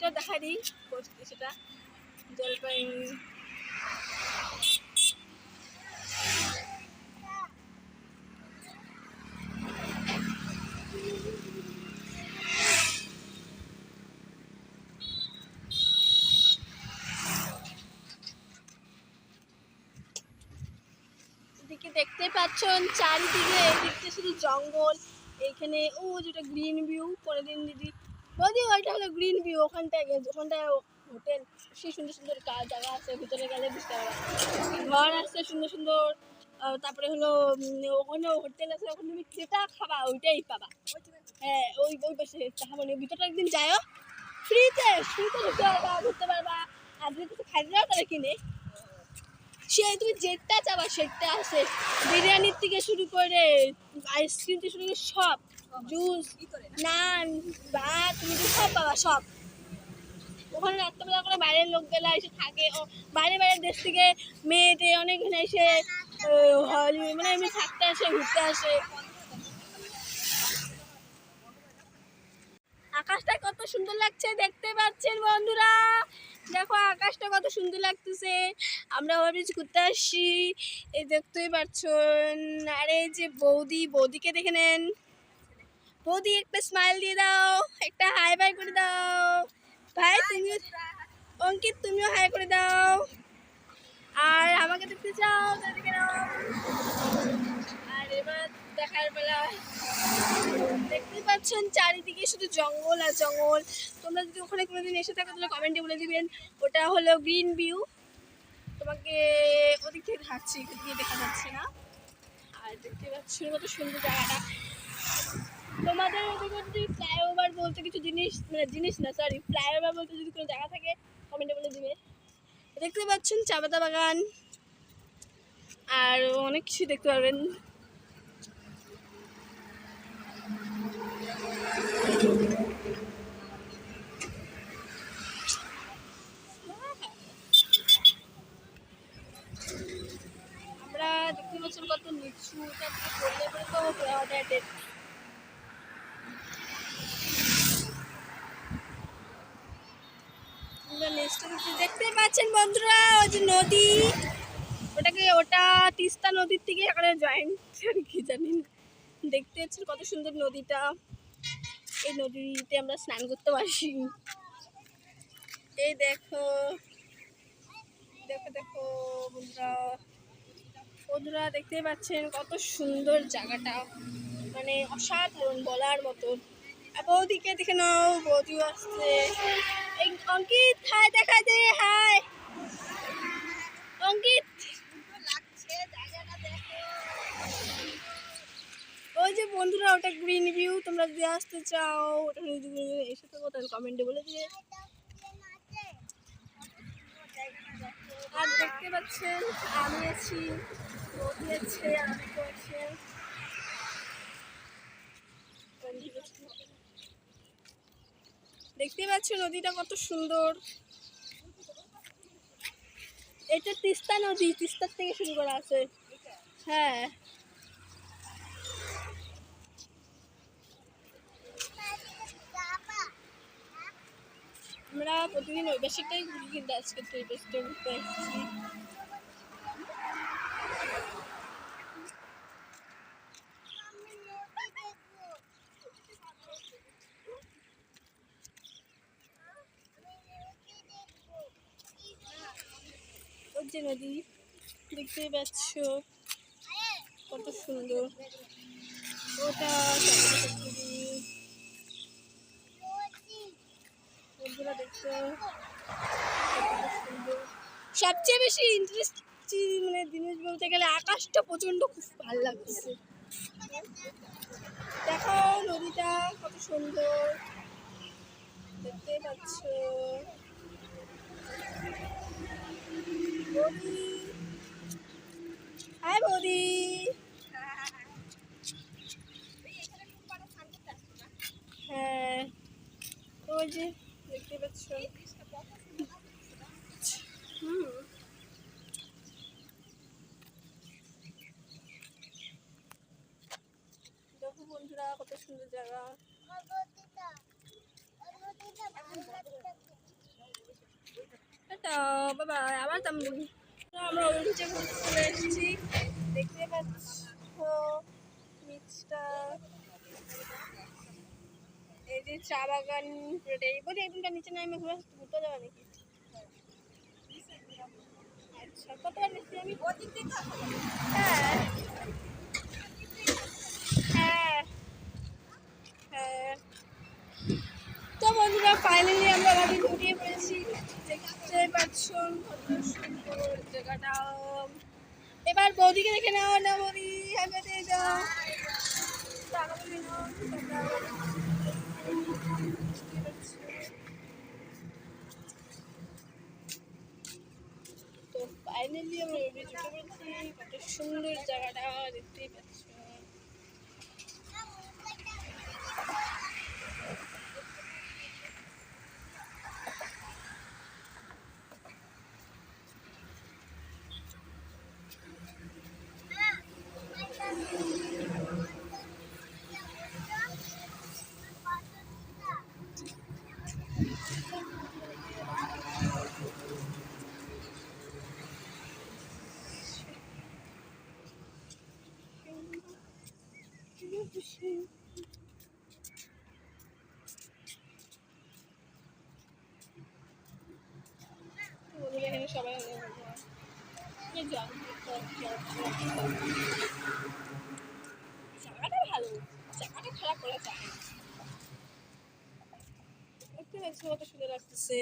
জলপাইটা দেখা দিই সেটা জলপাই এদিকে দেখতে পাচ্ছেন চারিদিকে এদিকে শুধু জঙ্গল। এখানে ও যেটা গ্রিন ভিউ পরের দিন দিদি বৌদি ওইটা হলো গ্রিন ভিউ। ওখানটায় হোটেল সেই সুন্দর সুন্দর জায়গা আছে, ভিতরে গেলে বুঝতে পারবা। ঘর আছে সুন্দর সুন্দর, তারপরে হলো ওখানে হোটেল আছে, ওখানে তুমি যেটা খাবা ওইটাই পাবা। হ্যাঁ ওই পাশে খাবো না, ভিতরটা একদিন যাও ফ্রিতে ঢুকতে পারবা, ঘুরতে পারবা। আর যদি কিছু খাইতে যাও তাহলে কিনে সে তুমি যেটা চাবা সেটা আছে, বিরিয়ানির থেকে শুরু করে আইসক্রিম থেকে শুরু করে সব, জুস নান ভাত তুমি সব পাবা সব। ওখানে রাত্রেবেলা করে বাইরের লোকগুলা এসে থাকে, ও বাইরের দেশ থেকে মেয়েটে অনেক এসে মানে এমনি থাকতে আসে, ঘুরতে আসে। আকাশটা কত সুন্দর লাগছে দেখতে পাচ্ছেন বন্ধুরা, দেখো আকাশটা কত সুন্দর লাগতেছে। আমরা ভাবছি ঘুরতে আসছি, এই দেখতেই পাচ্ছেন। আর এই যে বৌদিকে দেখে নেন। বৌদি একটা স্মাইল দিয়ে দাও, একটা হাই বাই করে দাও। ভাই তুমি অঙ্কিত তুমিও হাই করে দাও। আর আমাকে দেখতে চাও দেখে নাও। আর এবার দেখার বেলা দেখতে পাচ্ছেন চারিদিকে শুধু জঙ্গল আর জঙ্গল। তোমরা যদি ওখানে কোনোদিন এসে থাকো তাহলে কমেন্টে বলে দিবেন। ওটা হলো গ্রিন ভিউ। তোমাকে ওদিক থেকে দেখাচ্ছি, এদিকে দেখা যাচ্ছে না। আর দেখতে পাচ্ছ কত সুন্দর জায়গাটা। তোমাদের ওদিকে যদি ফ্লাইওভার বলতে কিছু জিনিস না সরি ফ্লাইওভার বলতে যদি কোনো জায়গা থাকে কমেন্টে বলে দিবে। দেখতে পাচ্ছেন চা পাতা বাগান আর অনেক কিছু দেখতে পারবেন। আমরা দেখতে পাচ্ছেন কত নিচু, দেখতে পাচ্ছেন বন্ধুরা ওই যে নদী, ওটা তিস্তা নদীর থেকে এখানে জয়েন্ট কি জানি না। দেখতে পাচ্ছেন কত সুন্দর নদীটা। এই নদীতে আমরা স্নান করতে পারি। এই দেখো দেখো দেখো বন্ধুরা দেখতে পাচ্ছেন কত সুন্দর জায়গাটা, মানে অসাধারণ বলার মতন। বৌদিকে দেখে নাও, বৌদিও আসছে। অঙ্কিত হাই দেখা দে, হাই অঙ্কিত। ওই যে বন্ধুরা ওটা গ্রিন ভিউ, তোমরা যদি আসতে চাও ওটা এসে থাকো তাহলে কমেন্টে বলে দিবে। আর দেখতে পাচ্ছেন আমি আছি, বৌদি আছে, আমিও আছে। দেখতে পাচ্ছ নদীটা কত সুন্দর। এটা তিস্তা নদী, তিস্তার থেকে শুরু করা আছে। হ্যাঁ আমরা প্রতিদিন ওই পাশেটাই ঘুরি, কিন্তু আজকে তো এই পাশটা ঘুরতে আসছি। ওই যে নদী দেখতেই পাচ্ছ কত সুন্দর। ওটা বন্ধুরা দেখছো সবচেয়ে বেশি ইন্টারেস্টিং মানে জিনিস বলতে গেলে আকাশটা প্রচন্ড খুব ভালো লাগছে। দেখো নদীটা কত সুন্দর দেখতে পাচ্ছ। বৌদি হাই বৌদি। হ্যাঁ ওই যে দেখতে পাচ্ছ। দেখো বন্ধুরা কত সুন্দর জায়গা। টাটা, বাবা, আবার দাম বলি। আমরা ওভারব্রিজে ঘুরতে চলে এসেছি, দেখতে পাচ্ছ ব্রিজটা। এই যে চা বাগান পুরোটাই। বলি এখানটা নিচে নামে ঘুরতে যাওয়া নাকি? আচ্ছা, কতবার দেখছি আমি? হ্যাঁ হ্যাঁ হ্যাঁ। তো বন্ধুরা, ফাইনালি আমরা গাড়ি উঠিয়ে পড়েছি, দেখতে পাচ্ছ কত সুন্দর জায়গাটা। এবার বৌদিকে দেখে নাও না, বৌদি হাঁটা দিয়ে যাও। টাকা বলে নাও, তো ফাইনালি আমরা উঠে পড়েছি, কত সুন্দর জায়গাটা দেখতেই পাচ্ছ। এখানে সবাই জায়গাটা ভালো, জায়গাটা খারাপ করা যায় না। দেখতে পাচ্ছ কত সুন্দর লাগতেছে।